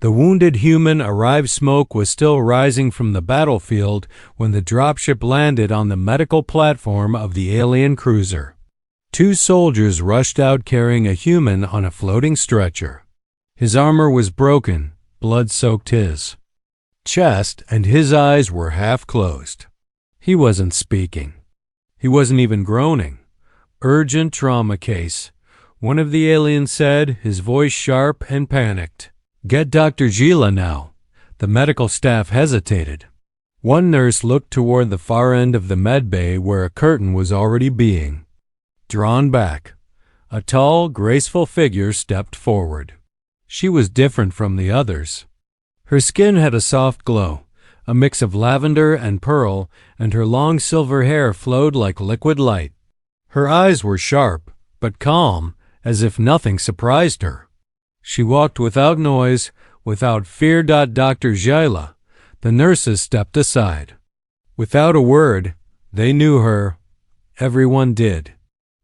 The wounded human arrived. Smoke was still rising from the battlefield when the dropship landed on the medical platform of the alien cruiser. 2 soldiers rushed out carrying a human on a floating stretcher. His armor was broken, blood soaked his chest, and his eyes were half closed. He wasn't speaking. He wasn't even groaning. "Urgent trauma case," one of the aliens said, his voice sharp and panicked. "Get Dr. Gila now." The medical staff hesitated. One nurse looked toward the far end of the med bay where a curtain was already being drawn back. A tall, graceful figure stepped forward. She was different from the others. Her skin had a soft glow, a mix of lavender and pearl, and her long silver hair flowed like liquid light. Her eyes were sharp, but calm, as if nothing surprised her. She walked without noise, without fear. Dr. Gila. The nurses stepped aside. Without a word, they knew her. Everyone did.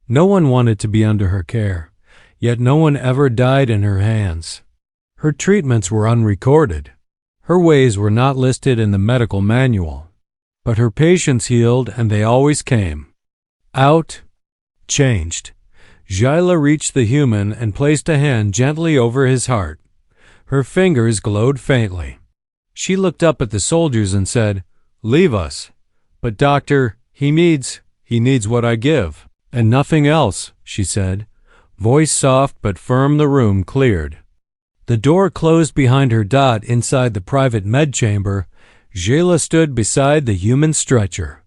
No one wanted to be under her care, yet no one ever died in her hands. Her treatments were unrecorded. Her ways were not listed in the medical manual. But her patients healed, and they always came out changed. Gila reached the human and placed a hand gently over his heart. Her fingers glowed faintly. She looked up at the soldiers and said, "Leave us." "But doctor, he needs what I give." "And nothing else," she said. Voice soft but firm. The room cleared. The door closed behind her. Inside the private med chamber, Gila stood beside the human stretcher.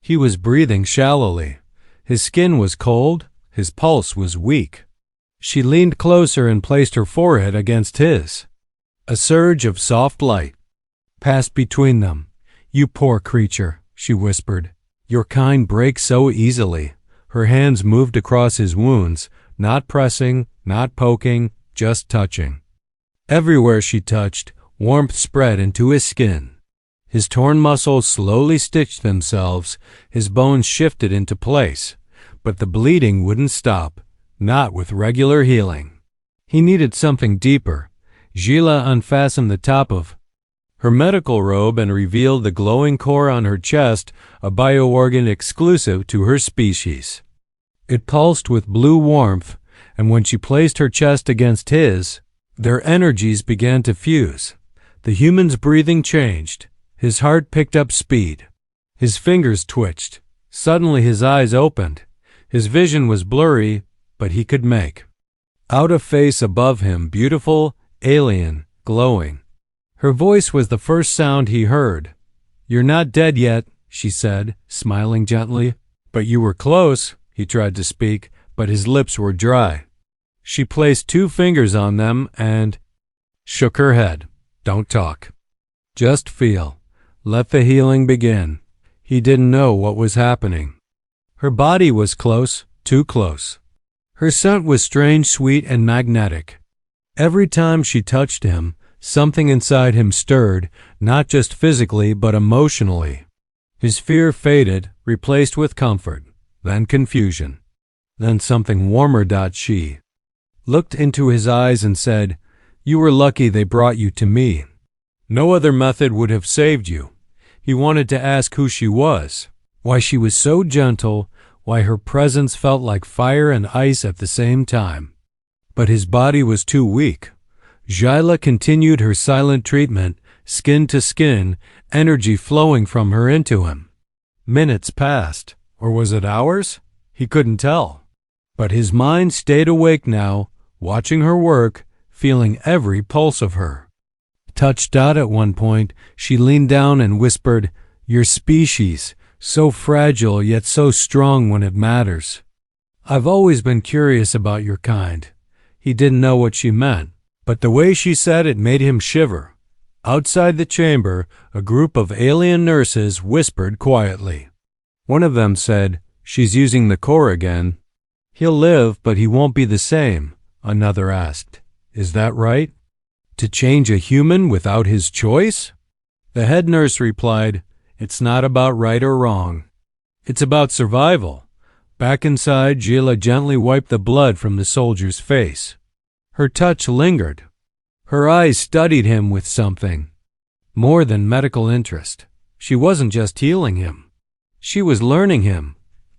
He was breathing shallowly. His skin was cold. His pulse was weak. She leaned closer and placed her forehead against his. A surge of soft light passed between them. "You poor creature," she whispered. "Your kind break so easily." Her hands moved across his wounds, not pressing, not poking, just touching. Everywhere she touched, warmth spread into his skin. His torn muscles slowly stitched themselves, his bones shifted into place. But the bleeding wouldn't stop, not with regular healing. He needed something deeper. Gila unfastened the top of her medical robe and revealed the glowing core on her chest, a bioorgan exclusive to her species. It pulsed with blue warmth, and when she placed her chest against his, their energies began to fuse. The human's breathing changed. His heart picked up speed. His fingers twitched. Suddenly his eyes opened. His vision was blurry, but he could make out a face above him, beautiful, alien, glowing. Her voice was the first sound he heard. "You're not dead yet," she said, smiling gently. "But you were close." He tried to speak, but his lips were dry. She placed 2 fingers on them and shook her head. "Don't talk. Just feel. Let the healing begin." He didn't know what was happening. Her body was close, too close. Her scent was strange, sweet, and magnetic. Every time she touched him, something inside him stirred, not just physically but emotionally. His fear faded, replaced with comfort, then confusion, then something warmer. She looked into his eyes and said, "You were lucky they brought you to me. No other method would have saved you." He wanted to ask who she was, why she was so gentle, why her presence felt like fire and ice at the same time. But his body was too weak. Gila continued her silent treatment, skin to skin, energy flowing from her into him. Minutes passed, or was it hours? He couldn't tell. But his mind stayed awake now, watching her work, feeling every pulse of her. Touched. At one point, she leaned down and whispered, "Your species, so fragile yet so strong when it matters. I've always been curious about your kind." He didn't know what she meant, but the way she said it made him shiver. Outside the chamber, a group of alien nurses whispered quietly. One of them said, "She's using the core again." "He'll live, but he won't be the same," another asked. "Is that right? To change a human without his choice?" The head nurse replied, "It's not about right or wrong. It's about survival." Back inside, Gila gently wiped the blood from the soldier's face. Her touch lingered. Her eyes studied him with something more than medical interest. She wasn't just healing him. She was learning him.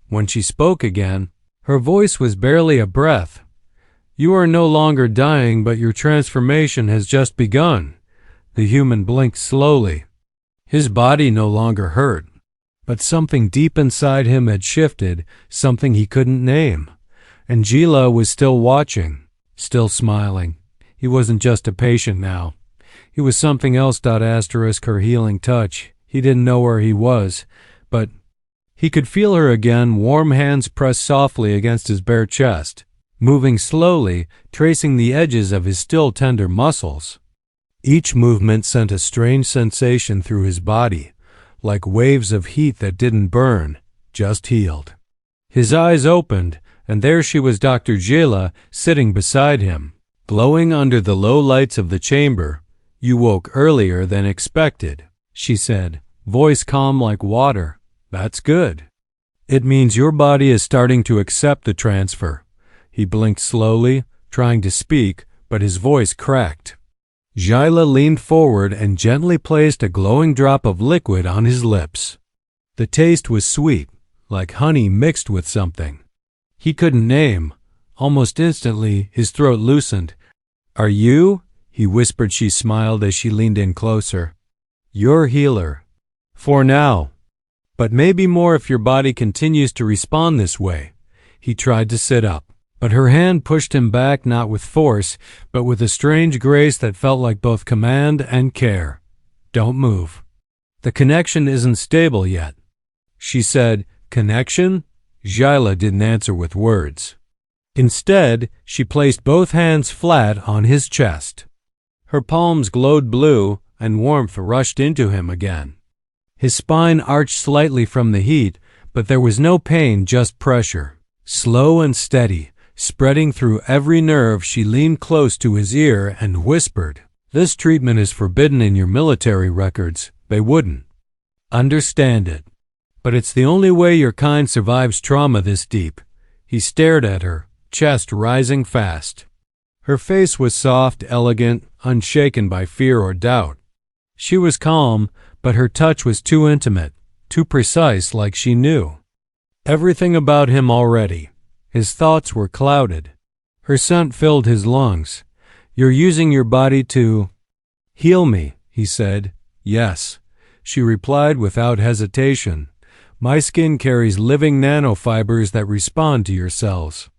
When she spoke again, her voice was barely a breath. You are no longer dying, but your transformation has just begun. The human blinked slowly. His body no longer hurt, but something deep inside him had shifted, something he couldn't name. Angela was still watching, still smiling. He wasn't just a patient now. He was something else. Asterisk her healing touch. He didn't know where he was, but he could feel her again, warm hands pressed softly against his bare chest, moving slowly, tracing the edges of his still tender muscles. Each movement sent a strange sensation through his body, like waves of heat that didn't burn, just healed. His eyes opened, and there she was, Dr. Jela, sitting beside him, glowing under the low lights of the chamber. You woke earlier than expected, she said, voice calm like water. That's good. It means your body is starting to accept the transfer. He blinked slowly, trying to speak, but his voice cracked. Jila leaned forward and gently placed a glowing drop of liquid on his lips. The taste was sweet, like honey mixed with something he couldn't name. Almost instantly, his throat loosened. Are you? He whispered. She smiled as she leaned in closer. Your healer. For now. But maybe more if your body continues to respond this way. He tried to sit up, but her hand pushed him back, not with force, but with a strange grace that felt like both command and care. Don't move. The connection isn't stable yet. She said, Connection? Jila didn't answer with words. Instead, she placed both hands flat on his chest. Her palms glowed blue, and warmth rushed into him again. His spine arched slightly from the heat, but there was no pain, just pressure. Slow and steady, spreading through every nerve. She leaned close to his ear and whispered, This treatment is forbidden in your military records. They wouldn't understand it. But it's the only way your kind survives trauma this deep. He stared at her, chest rising fast. Her face was soft, elegant, unshaken by fear or doubt. She was calm, but her touch was too intimate, too precise, like she knew everything about him already. His thoughts were clouded. Her scent filled his lungs. You're using your body to heal me, he said. Yes, she replied without hesitation. My skin carries living nanofibers that respond to your cells.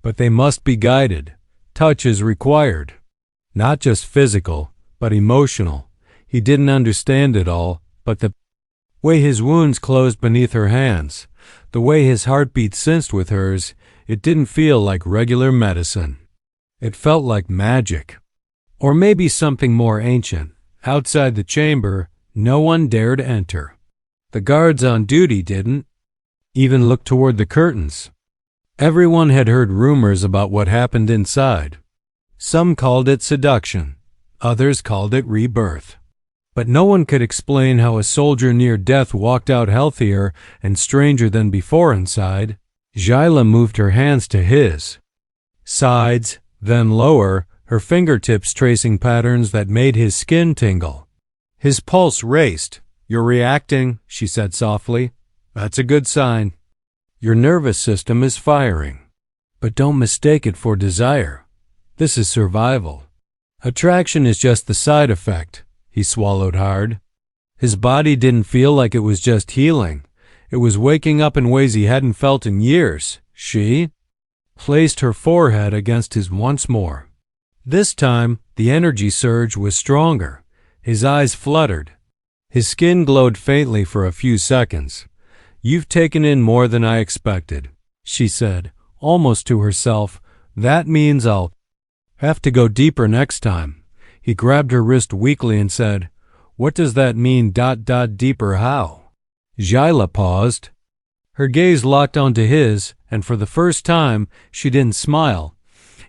But they must be guided. Touch is required. Not just physical, but emotional. He didn't understand it all, but the way his wounds closed beneath her hands, the way his heartbeat synced with hers, it didn't feel like regular medicine. It felt like magic. Or maybe something more ancient. Outside the chamber, no one dared enter. The guards on duty didn't even look toward the curtains. Everyone had heard rumors about what happened inside. Some called it seduction. Others called it rebirth. But no one could explain how a soldier near death walked out healthier and stranger than before inside. Jila moved her hands to his sides, then lower, her fingertips tracing patterns that made his skin tingle. His pulse raced. You're reacting, she said softly. That's a good sign. Your nervous system is firing. But don't mistake it for desire. This is survival. Attraction is just the side effect. He swallowed hard. His body didn't feel like it was just healing. It was waking up in ways he hadn't felt in years. She placed her forehead against his once more. This time, the energy surge was stronger. His eyes fluttered. His skin glowed faintly for a few seconds. You've taken in more than I expected, she said, almost to herself. That means I'll have to go deeper next time. He grabbed her wrist weakly and said, What does that mean? Deeper how? Jila paused. Her gaze locked onto his, and for the first time, she didn't smile.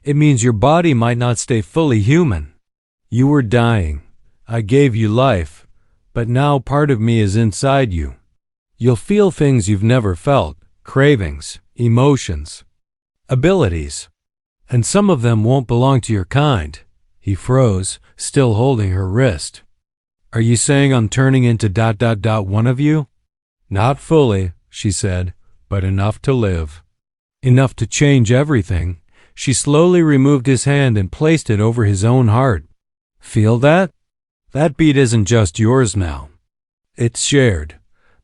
It means your body might not stay fully human. You were dying. I gave you life, but now part of me is inside you. You'll feel things you've never felt, cravings, emotions, abilities, and some of them won't belong to your kind. He froze, still holding her wrist. Are you saying I'm turning into ... one of you? Not fully, she said, but enough to live. Enough to change everything. She slowly removed his hand and placed it over his own heart. Feel that? That beat isn't just yours now. It's shared.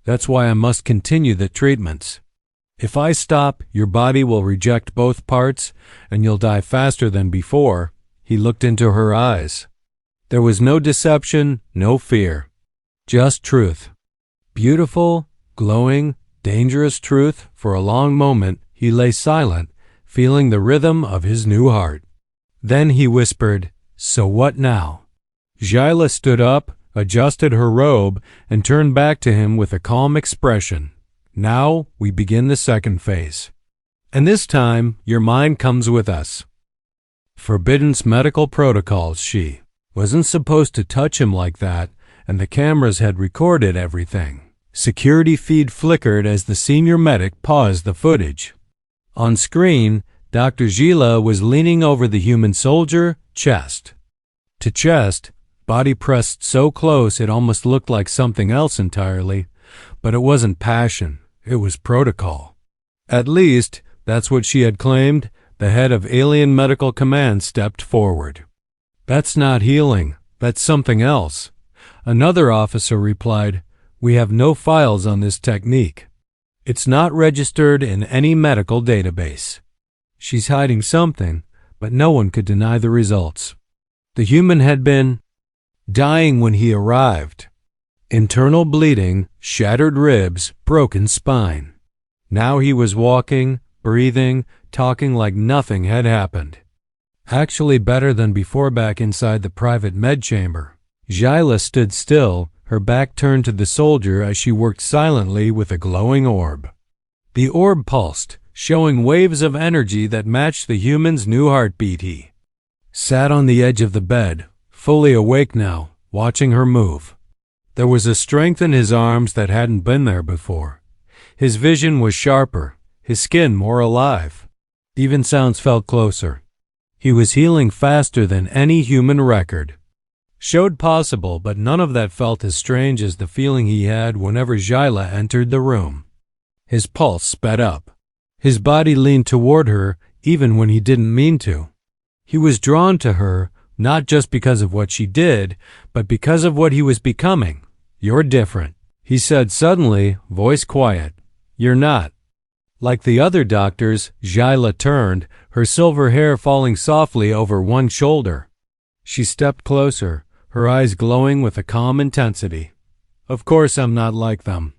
That's why I must continue the treatments. If I stop, your body will reject both parts, and you'll die faster than before. He looked into her eyes. There was no deception, no fear. Just truth. Beautiful, glowing, dangerous truth. For a long moment, he lay silent, feeling the rhythm of his new heart. Then he whispered, "So what now?" Jyla stood up, adjusted her robe, and turned back to him with a calm expression. Now we begin the second phase. And this time, your mind comes with us. Forbidden's medical protocols. She wasn't supposed to touch him like that, and the cameras had recorded everything. Security feed flickered as the senior medic paused the footage. On screen, Dr. Jyla was leaning over the human soldier, chest to chest, body pressed so close it almost looked like something else entirely, but it wasn't passion, it was protocol. At least, that's what she had claimed. The head of Alien Medical Command stepped forward. That's not healing, that's something else. Another officer replied, We have no files on this technique. It's not registered in any medical database. She's hiding something, but no one could deny the results. The human had been dying when he arrived. Internal bleeding, shattered ribs, broken spine. Now he was walking, breathing, talking like nothing had happened. Actually better than before back inside the private med chamber. Jyla stood still, her back turned to the soldier as she worked silently with a glowing orb. The orb pulsed, showing waves of energy that matched the human's new heartbeat. He sat on the edge of the bed, fully awake now, watching her move. There was a strength in his arms that hadn't been there before. His vision was sharper, his skin more alive. Even sounds felt closer. He was healing faster than any human record. Showed possible, but none of that felt as strange as the feeling he had whenever Jyla entered the room. His pulse sped up. His body leaned toward her, even when he didn't mean to. He was drawn to her, not just because of what she did, but because of what he was becoming. You're different, he said suddenly, voice quiet. You're not. Like the other doctors, Jyla turned, her silver hair falling softly over one shoulder. She stepped closer, her eyes glowing with a calm intensity. Of course I'm not like them.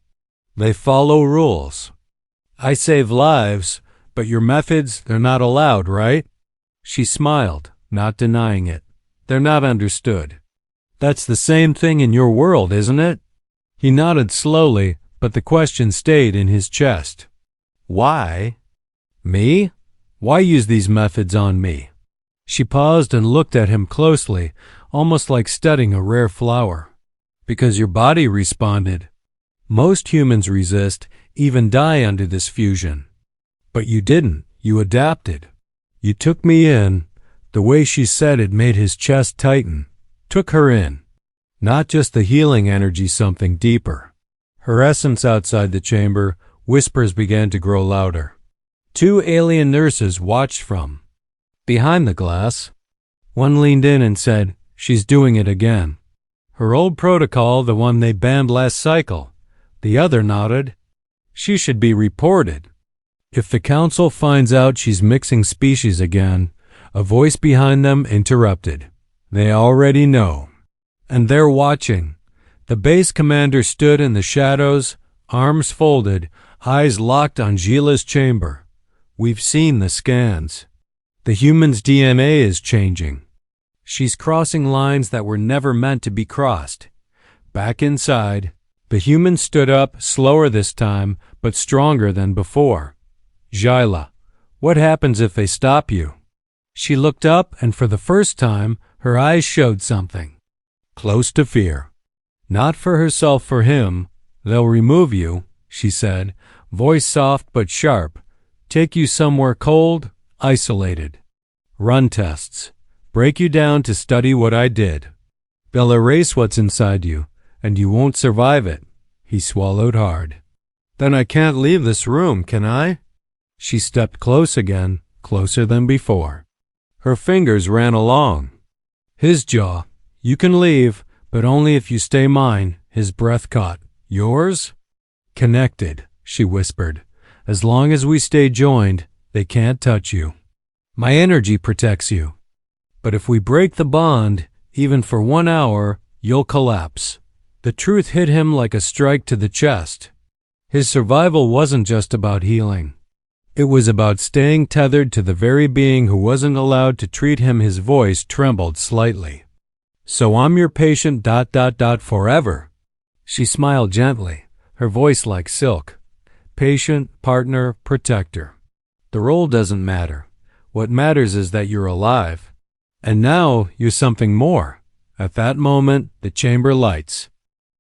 They follow rules. I save lives, but your methods, they're not allowed, right? She smiled, not denying it. They're not understood. That's the same thing in your world, isn't it? He nodded slowly, but the question stayed in his chest. Why? Me? Why use these methods on me? She paused and looked at him closely, almost like studying a rare flower. Because your body responded. Most humans resist, even die under this fusion. But you didn't. You adapted. You took me in. The way she said it made his chest tighten. Took her in. Not just the healing energy, something deeper. Her essence outside the chamber, whispers began to grow louder. Two alien nurses watched from behind the glass. One leaned in and said, She's doing it again. Her old protocol, the one they banned last cycle. The other nodded. She should be reported. If the council finds out she's mixing species again, a voice behind them interrupted. They already know. And they're watching. The base commander stood in the shadows, arms folded, eyes locked on Jyla's chamber. We've seen the scans. The human's DNA is changing. She's crossing lines that were never meant to be crossed. Back inside, the human stood up, slower this time, but stronger than before. Jyla, what happens if they stop you? She looked up, and for the first time, her eyes showed something. Close to fear. Not for herself, for him. They'll remove you, she said, voice soft but sharp. Take you somewhere cold, isolated. Run tests. break you down to study what I did. They'll erase what's inside you, and you won't survive it." He swallowed hard. "Then I can't leave this room, can I?" She stepped close again, closer than before. Her fingers ran along his jaw. "You can leave, but only if you stay mine." His breath caught. "Yours?" "Connected," she whispered. "As long as we stay joined, they can't touch you. My energy protects you. But if we break the bond, even for 1 hour, you'll collapse." The truth hit him like a strike to the chest. His survival wasn't just about healing. It was about staying tethered to the very being who wasn't allowed to treat him. His voice trembled slightly. "So I'm your patient ... forever." She smiled gently, her voice like silk. "Patient, partner, protector. The role doesn't matter. What matters is that you're alive. And now you're something more." At that moment, the chamber lights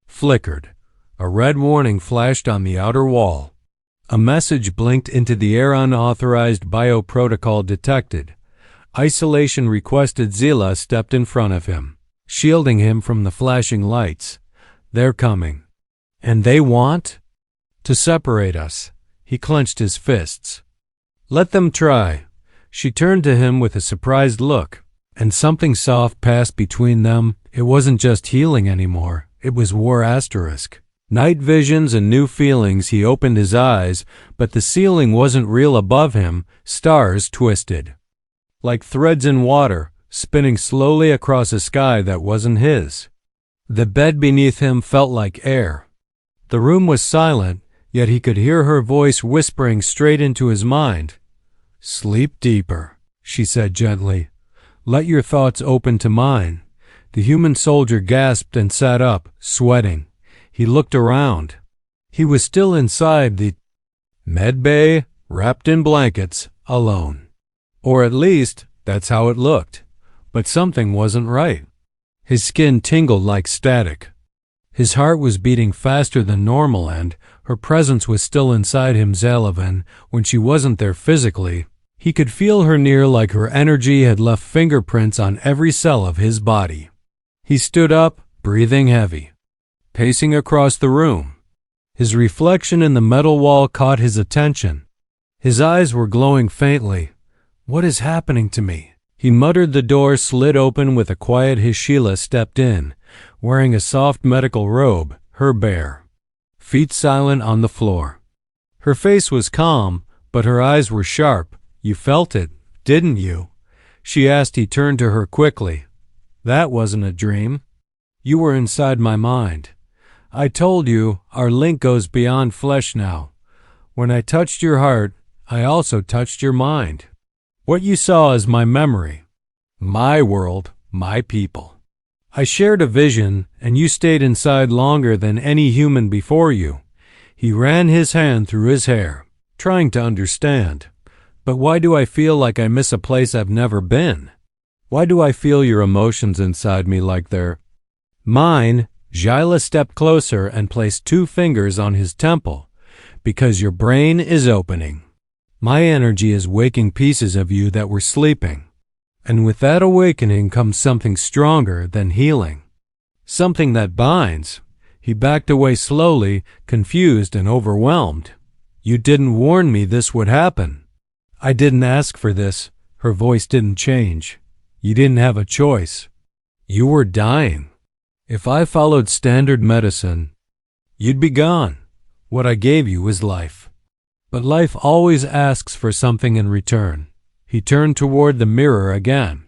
flickered. A red warning flashed on the outer wall. A message blinked into the air. "Unauthorized bioprotocol detected. Isolation requested." Zila stepped in front of him, shielding him from the flashing lights. "They're coming. And they want to separate us." He clenched his fists. "Let them try." She turned to him with a surprised look, and something soft passed between them. It wasn't just healing anymore. It was war asterisk. Night visions and new feelings. He opened his eyes, but the ceiling wasn't real above him. Stars twisted like threads in water, spinning slowly across a sky that wasn't his. The bed beneath him felt like air. The room was silent, yet he could hear her voice whispering straight into his mind. "Sleep deeper," she said gently. "Let your thoughts open to mine." The human soldier gasped and sat up, sweating. He looked around. He was still inside the med bay, wrapped in blankets, alone. Or at least, that's how it looked. But something wasn't right. His skin tingled like static. His heart was beating faster than normal, and her presence was still inside him. Zalavan, when she wasn't there physically, he could feel her near, like her energy had left fingerprints on every cell of his body. He stood up, breathing heavy, pacing across the room. His reflection in the metal wall caught his attention. His eyes were glowing faintly. "What is happening to me?" He muttered. The door slid open with a quiet Hishila stepped in, wearing a soft medical robe, her bare feet silent on the floor. Her face was calm, but her eyes were sharp. "You felt it, didn't you?" she asked. He turned to her quickly. "That wasn't a dream. You were inside my mind. I told you, our link goes beyond flesh now. When I touched your heart, I also touched your mind. What you saw is my memory, my world, my people. I shared a vision, and you stayed inside longer than any human before you." He ran his hand through his hair, trying to understand. "But why do I feel like I miss a place I've never been? Why do I feel your emotions inside me like they're mine?" Jyla stepped closer and placed 2 fingers on his temple. "Because your brain is opening. My energy is waking pieces of you that were sleeping. And with that awakening comes something stronger than healing. Something that binds." He backed away slowly, confused and overwhelmed. "You didn't warn me this would happen." "I didn't ask for this." Her voice didn't change. "You didn't have a choice. You were dying. If I followed standard medicine, you'd be gone. What I gave you was life. But life always asks for something in return." He turned toward the mirror again.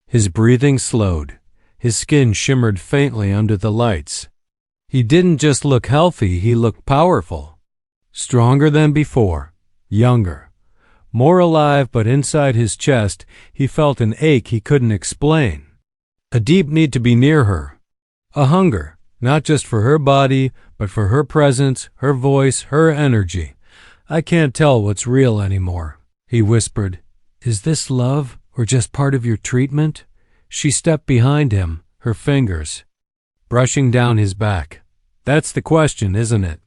His breathing slowed. His skin shimmered faintly under the lights. He didn't just look healthy, he looked powerful. Stronger than before. Younger. More alive, but inside his chest, he felt an ache he couldn't explain. A deep need to be near her. A hunger, not just for her body, but for her presence, her voice, her energy. "I can't tell what's real anymore," he whispered. "Is this love, or just part of your treatment?" She stepped behind him, her fingers brushing down his back. "That's the question, isn't it?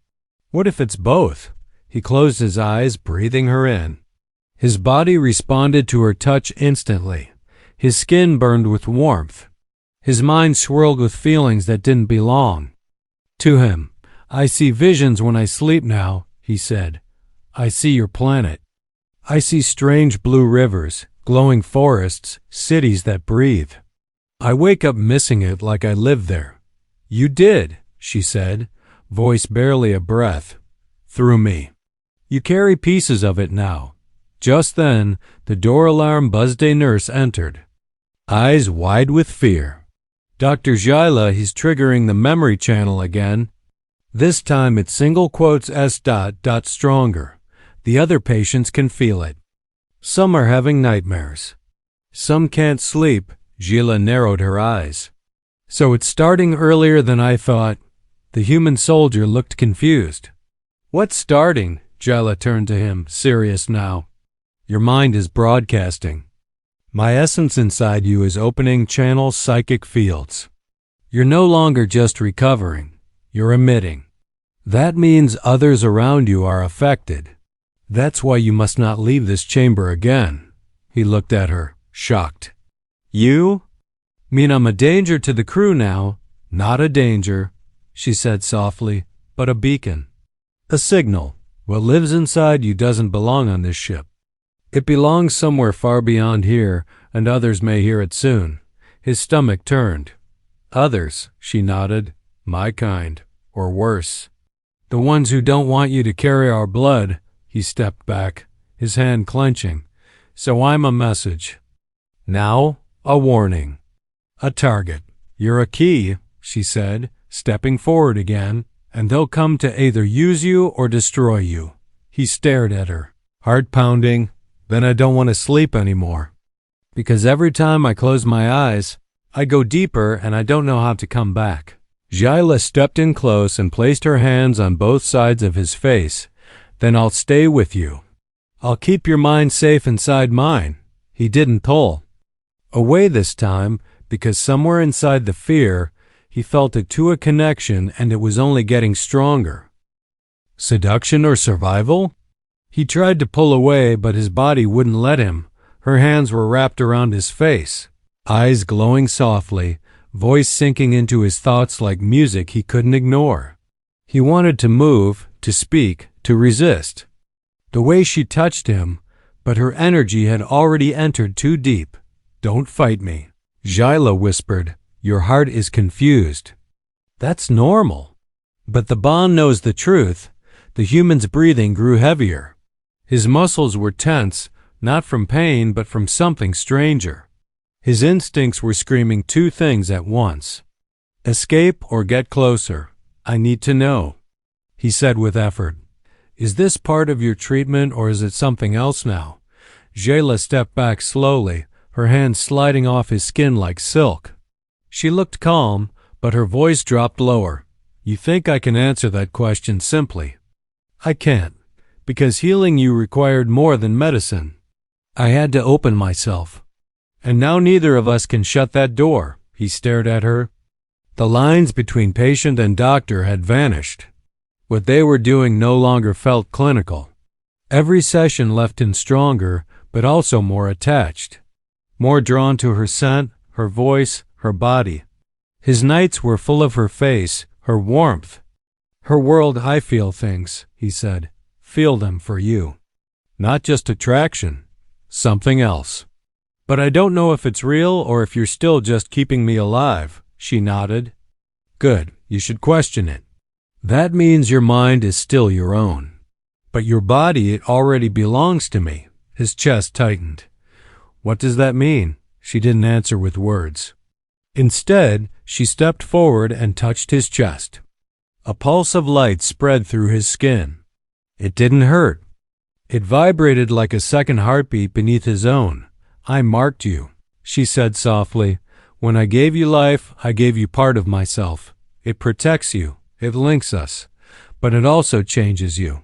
What if it's both?" He closed his eyes, breathing her in. His body responded to her touch instantly. His skin burned with warmth. His mind swirled with feelings that didn't belong to him. "I see visions when I sleep now," he said. "I see your planet. I see strange blue rivers, glowing forests, cities that breathe. I wake up missing it like I lived there." "You did," she said, voice barely a breath. "Through me. You carry pieces of it now." Just then, the door alarm buzzed. A nurse entered, eyes wide with fear. "Dr. Zyla, he's triggering the memory channel again. This time it's single quotes S. stronger. The other patients can feel it. Some are having nightmares. Some can't sleep." Zyla narrowed her eyes. "So it's starting earlier than I thought." The human soldier looked confused. "What's starting?" Zyla turned to him, serious now. "Your mind is broadcasting. My essence inside you is opening channel psychic fields. You're no longer just recovering, you're emitting. That means others around you are affected. That's why you must not leave this chamber again." He looked at her, shocked. "You mean I'm a danger to the crew now?" "Not a danger," she said softly, "but a beacon. A signal. What lives inside you doesn't belong on this ship. It belongs somewhere far beyond here, and others may hear it soon." His stomach turned. "Others," she nodded. "My kind. Or worse. The ones who don't want you to carry our blood." He stepped back, his hand clenching. "So I'm a message. Now, a warning. A target. You're a key," she said, stepping forward again, "and they'll come to either use you or destroy you." He stared at her, heart pounding. "Then I don't want to sleep anymore. Because every time I close my eyes, I go deeper and I don't know how to come back." Zyla stepped in close and placed her hands on both sides of his face. "Then I'll stay with you. I'll keep your mind safe inside mine." He didn't pull away this time, because somewhere inside the fear, he felt it to a connection, and it was only getting stronger. Seduction or survival? He tried to pull away, but his body wouldn't let him. Her hands were wrapped around his face, eyes glowing softly, voice sinking into his thoughts like music he couldn't ignore. He wanted to move, to speak, to resist the way she touched him, but her energy had already entered too deep. "Don't fight me," Zyla whispered. "Your heart is confused." "That's normal." But the bond knows the truth. The human's breathing grew heavier. His muscles were tense, not from pain, but from something stranger. His instincts were screaming two things at once. "Escape or get closer. I need to know," he said with effort. "Is this part of your treatment or is it something else now?" Zyla stepped back slowly, her hands sliding off his skin like silk. She looked calm, but her voice dropped lower. "You think I can answer that question simply? I can't, because healing you required more than medicine. I had to open myself. And now neither of us can shut that door." He stared at her. The lines between patient and doctor had vanished. What they were doing no longer felt clinical. Every session left him stronger, but also more attached, more drawn to her scent, her voice, her body. His nights were full of her face, her warmth. "Her world, I feel things," he said. "Feel them for you. Not just attraction, something else. But I don't know if it's real or if you're still just keeping me alive." She nodded. "Good, you should question it. That means your mind is still your own. But your body, it already belongs to me." His chest tightened. "What does that mean?" She didn't answer with words. Instead, she stepped forward and touched his chest. A pulse of light spread through his skin. It didn't hurt. It vibrated like a second heartbeat beneath his own. "I marked you," she said softly. "When I gave you life, I gave you part of myself. It protects you, it links us, but it also changes you.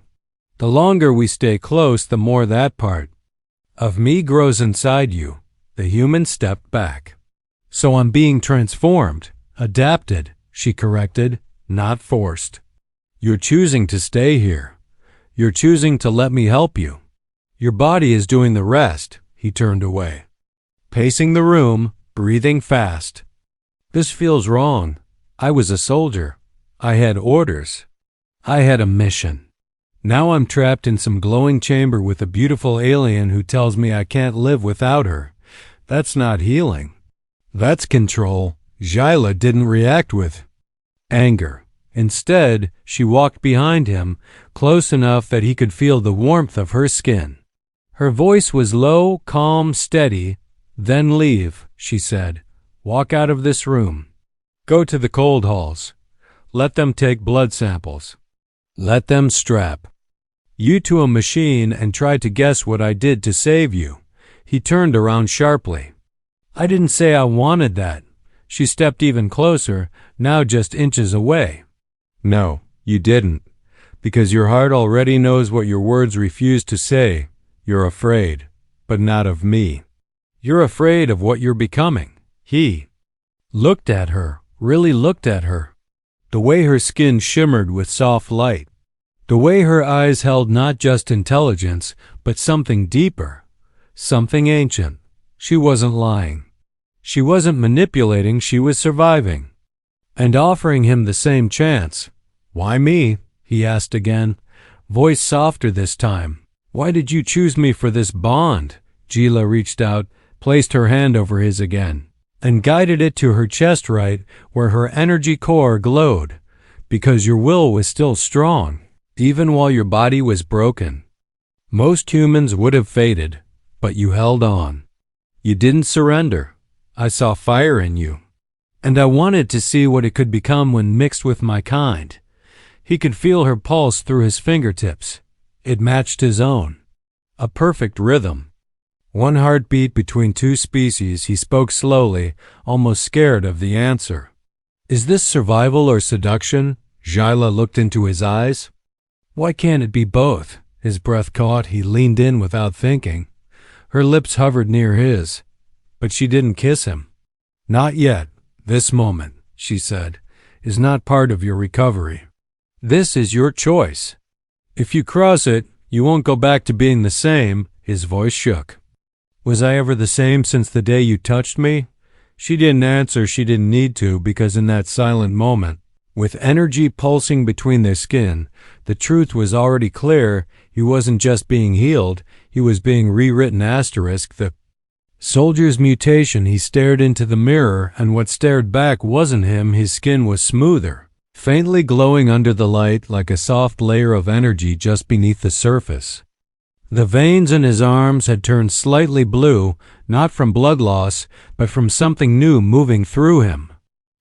The longer we stay close, the more that part of me grows inside you." The human stepped back. "So I'm being transformed, adapted," she corrected, "not forced. You're choosing to stay here. You're choosing to let me help you. Your body is doing the rest." He turned away. pacing the room, breathing fast. This feels wrong. I was a soldier. I had orders. I had a mission. Now I'm trapped in some glowing chamber with a beautiful alien who tells me I can't live without her. That's not healing. That's control. Jyla didn't react with anger. Instead, she walked behind him, close enough that he could feel the warmth of her skin. Her voice was low, calm, steady. Then leave, she said. Walk out of this room. Go to the cold halls. Let them take blood samples. Let them strap you to a machine and try to guess what I did to save you. He turned around sharply. I didn't say I wanted that. She stepped even closer, now just inches away. No, you didn't. Because your heart already knows what your words refuse to say. You're afraid, but not of me. You're afraid of what you're becoming. He looked at her, really looked at her. The way her skin shimmered with soft light. The way her eyes held not just intelligence, but something deeper. Something ancient. She wasn't lying. She wasn't manipulating, she was surviving. And offering him the same chance. Why me? He asked again, voice softer this time. Why did you choose me for this bond? Jyla reached out, placed her hand over his again, and guided it to her chest right where her energy core glowed. Because your will was still strong, even while your body was broken. Most humans would have faded, but you held on. You didn't surrender. I saw fire in you. And I wanted to see what it could become when mixed with my kind. He could feel her pulse through his fingertips. It matched his own. A perfect rhythm. One heartbeat between two species, he spoke slowly, almost scared of the answer. Is this survival or seduction? Jyla looked into his eyes. Why can't it be both? His breath caught, he leaned in without thinking. Her lips hovered near his, but she didn't kiss him. Not yet. This moment, she said, is not part of your recovery. This is your choice. If you cross it, you won't go back to being the same. His voice shook. Was I ever the same since the day you touched me? She didn't answer, she didn't need to, because in that silent moment, with energy pulsing between their skin, the truth was already clear. He wasn't just being healed, he was being rewritten. The soldier's mutation. He stared into the mirror, and what stared back wasn't him. His skin was smoother, faintly glowing under the light like a soft layer of energy just beneath the surface. The veins in his arms had turned slightly blue, not from blood loss, but from something new moving through him.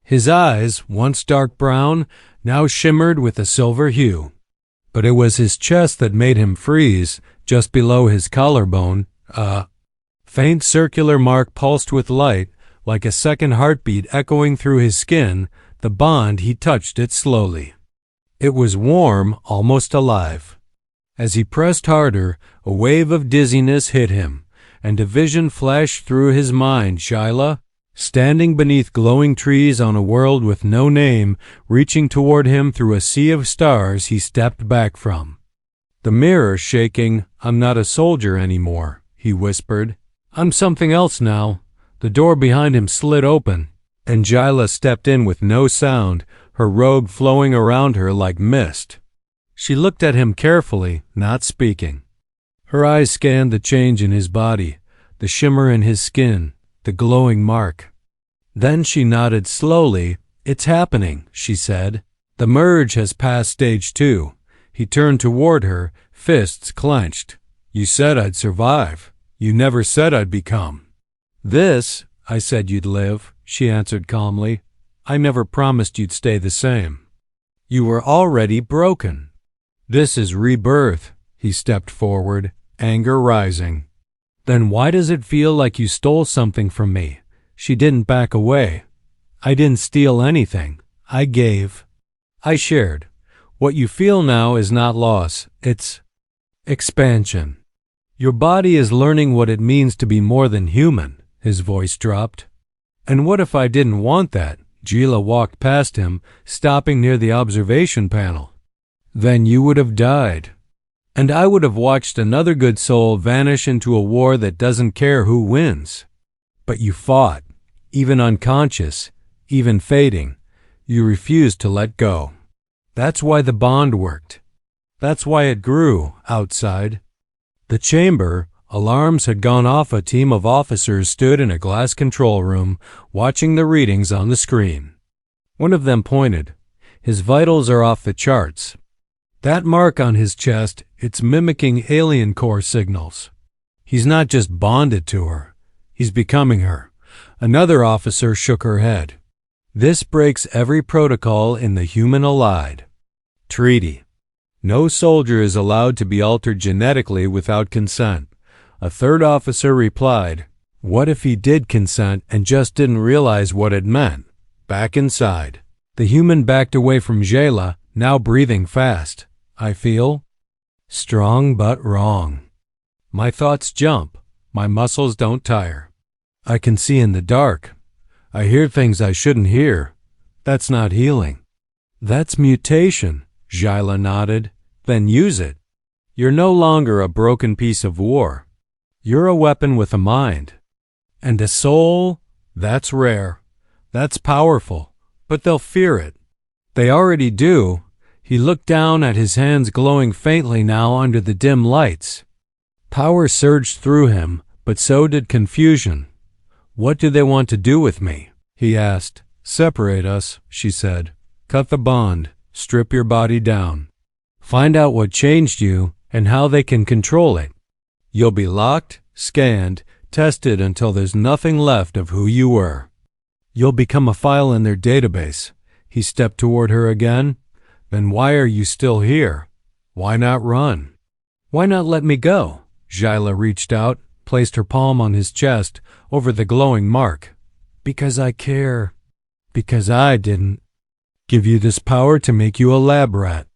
His eyes, once dark brown, now shimmered with a silver hue. But it was his chest that made him freeze, just below his collarbone. A faint circular mark pulsed with light, like a second heartbeat echoing through his skin. The bond, he touched it slowly. It was warm, almost alive. As he pressed harder, a wave of dizziness hit him, and a vision flashed through his mind. Jyla, standing beneath glowing trees on a world with no name, reaching toward him through a sea of stars he stepped back from. The mirror shaking. I'm not a soldier anymore, he whispered. I'm something else now. The door behind him slid open, and Jyla stepped in with no sound, her robe flowing around her like mist. She looked at him carefully, not speaking. Her eyes scanned the change in his body, the shimmer in his skin, the glowing mark. Then she nodded slowly. It's happening, she said. The merge has passed stage 2. He turned toward her, fists clenched. You said I'd survive. You never said I'd become. This, I said you'd live, she answered calmly. I never promised you'd stay the same. You were already broken. This is rebirth. He stepped forward, anger rising. Then why does it feel like you stole something from me? She didn't back away. I didn't steal anything. I gave. I shared. What you feel now is not loss. It's expansion. Your body is learning what it means to be more than human. His voice dropped. And what if I didn't want that? Jyla walked past him, stopping near the observation panel. Then you would have died. And I would have watched another good soul vanish into a war that doesn't care who wins. But you fought, even unconscious, even fading. You refused to let go. That's why the bond worked. That's why it grew outside. The chamber, alarms had gone off. A team of officers stood in a glass control room, watching the readings on the screen. One of them pointed. His vitals are off the charts. That mark on his chest, it's mimicking alien core signals. He's not just bonded to her. He's becoming her. Another officer shook her head. This breaks every protocol in the human allied treaty. No soldier is allowed to be altered genetically without consent. A third officer replied, what if he did consent and just didn't realize what it meant? Back inside. The human backed away from Jayla, now breathing fast. I feel strong but wrong. My thoughts jump. My muscles don't tire. I can see in the dark. I hear things I shouldn't hear. That's not healing. That's mutation, Jayla nodded. Then use it. You're no longer a broken piece of war. You're a weapon with a mind. And a soul, that's rare. That's powerful. But they'll fear it. They already do. He looked down at his hands glowing faintly now under the dim lights. Power surged through him, but so did confusion. What do they want to do with me? He asked. Separate us, she said. Cut the bond. Strip your body down. Find out what changed you and how they can control it. You'll be locked, scanned, tested until there's nothing left of who you were. You'll become a file in their database. He stepped toward her again. Then why are you still here? Why not run? Why not let me go? Jayla reached out, placed her palm on his chest over the glowing mark. Because I care. Because I didn't give you this power to make you a lab rat.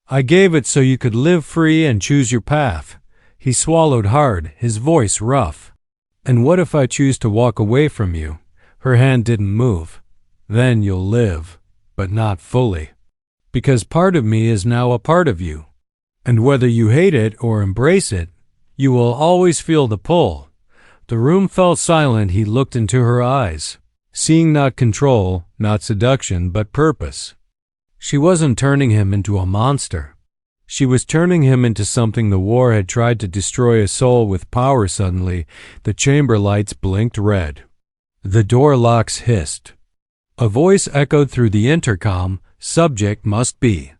I gave it so you could live free and choose your path. He swallowed hard, his voice rough. And what if I choose to walk away from you? Her hand didn't move. Then you'll live, but not fully. Because part of me is now a part of you. And whether you hate it or embrace it, you will always feel the pull. The room fell silent. He looked into her eyes, seeing not control, not seduction, but purpose. She wasn't turning him into a monster. She was turning him into something the war had tried to destroy. A soul with power. Suddenly, the chamber lights blinked red. The door locks hissed. A voice echoed through the intercom. Subject must be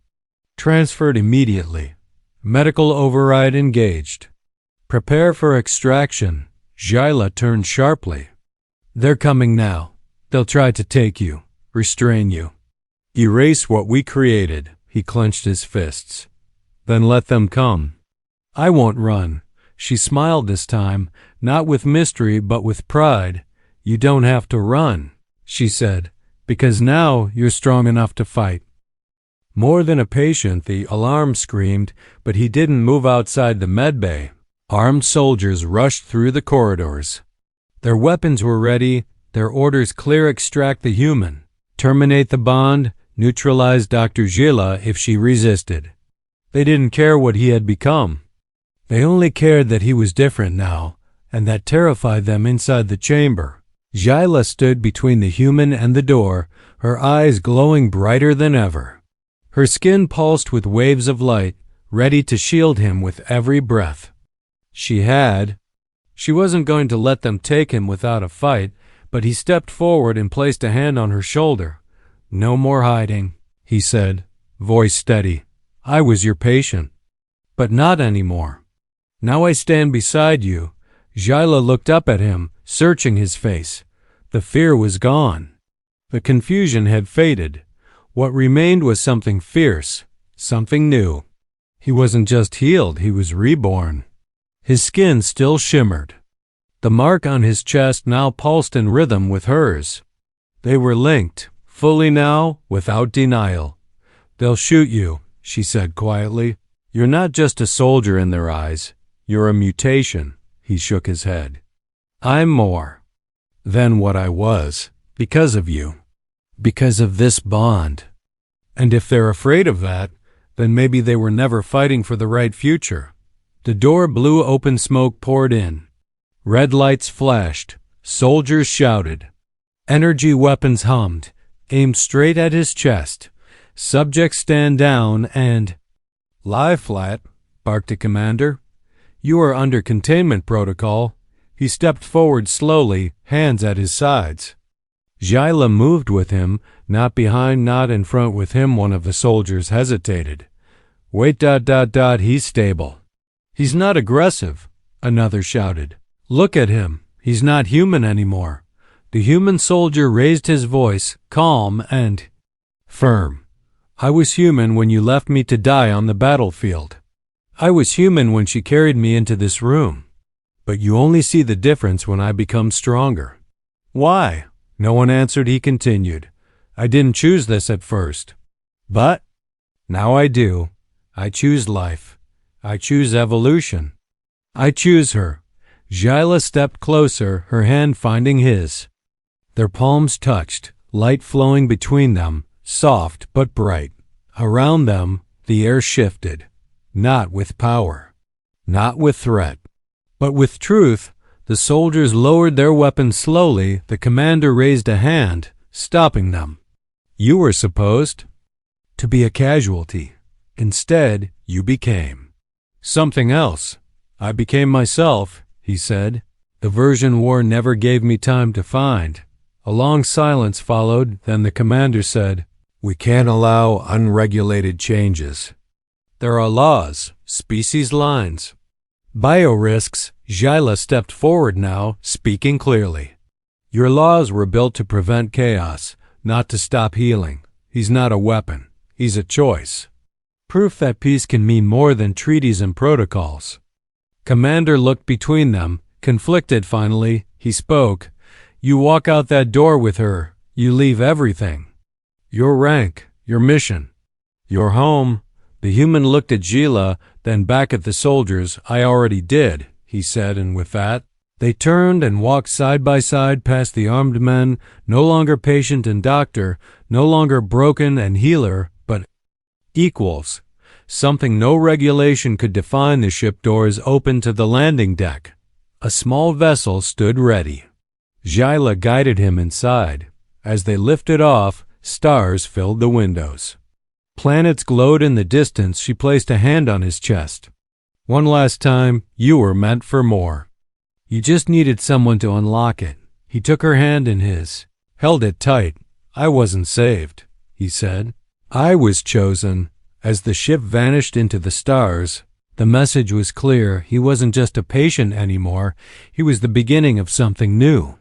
transferred immediately. Medical override engaged. Prepare for extraction. Jayla turned sharply. They're coming now. They'll try to take you, restrain you. Erase what we created. He clenched his fists. Then let them come. I won't run. She smiled this time, not with mystery but with pride. You don't have to run, she said, because now you're strong enough to fight. More than a patient, the alarm screamed, but he didn't move outside the medbay. Armed soldiers rushed through the corridors. Their weapons were ready, their orders clear. Extract the human. Terminate the bond. Neutralize Dr. Jayla if she resisted. They didn't care what he had become. They only cared that he was different now, and that terrified them inside the chamber. Jayla stood between the human and the door, her eyes glowing brighter than ever. Her skin pulsed with waves of light, ready to shield him with every breath. She wasn't going to let them take him without a fight, but he stepped forward and placed a hand on her shoulder. No more hiding, he said, voice steady. I was your patient. But not anymore. Now I stand beside you. Jayla looked up at him, searching his face. The fear was gone. The confusion had faded. What remained was something fierce, something new. He wasn't just healed, he was reborn. His skin still shimmered. The mark on his chest now pulsed in rhythm with hers. They were linked, fully now, without denial. They'll shoot you, she said quietly. You're not just a soldier in their eyes. You're a mutation. He shook his head. I'm more than what I was, because of you. Because of this bond. And if they're afraid of that, then maybe they were never fighting for the right future. The door blew open, smoke poured in. Red lights flashed. Soldiers shouted. Energy weapons hummed, aimed straight at his chest. Subjects stand down and— Lie flat, barked the commander. You are under containment protocol. He stepped forward slowly, hands at his sides. Zyla moved with him, not behind, not in front with him. One of the soldiers hesitated. Wait, he's stable. He's not aggressive, another shouted. Look at him. He's not human anymore. The human soldier raised his voice, calm and firm. I was human when you left me to die on the battlefield. I was human when she carried me into this room. But you only see the difference when I become stronger. Why? No one answered. He continued. I didn't choose this at first. But now I do. I choose life. I choose evolution. I choose her. Zyla stepped closer, her hand finding his. Their palms touched, light flowing between them, soft but bright. Around them, the air shifted. Not with power. Not with threat. But with truth. The soldiers lowered their weapons slowly. The commander raised a hand, stopping them. You were supposed to be a casualty. Instead, you became something else. I became myself, he said. The version war never gave me time to find. A long silence followed, then the commander said, We can't allow unregulated changes. There are laws, species lines. Biorisks. Zyla stepped forward now, speaking clearly. Your laws were built to prevent chaos, not to stop healing. He's not a weapon. He's a choice. Proof that peace can mean more than treaties and protocols. Commander looked between them, conflicted finally. He spoke. You walk out that door with her. You leave everything. Your rank, your mission, your home. The human looked at Zyla, then back at the soldiers. I already did, he said, and with that, they turned and walked side by side past the armed men, no longer patient and doctor, no longer broken and healer, but equals. Something no regulation could define. The ship doors opened to the landing deck. A small vessel stood ready. Zyla guided him inside. As they lifted off, stars filled the windows. Planets glowed in the distance. She placed a hand on his chest. One last time, you were meant for more. You just needed someone to unlock it. He took her hand in his, held it tight. I wasn't saved, he said. I was chosen. As the ship vanished into the stars, the message was clear. He wasn't just a patient anymore. He was the beginning of something new.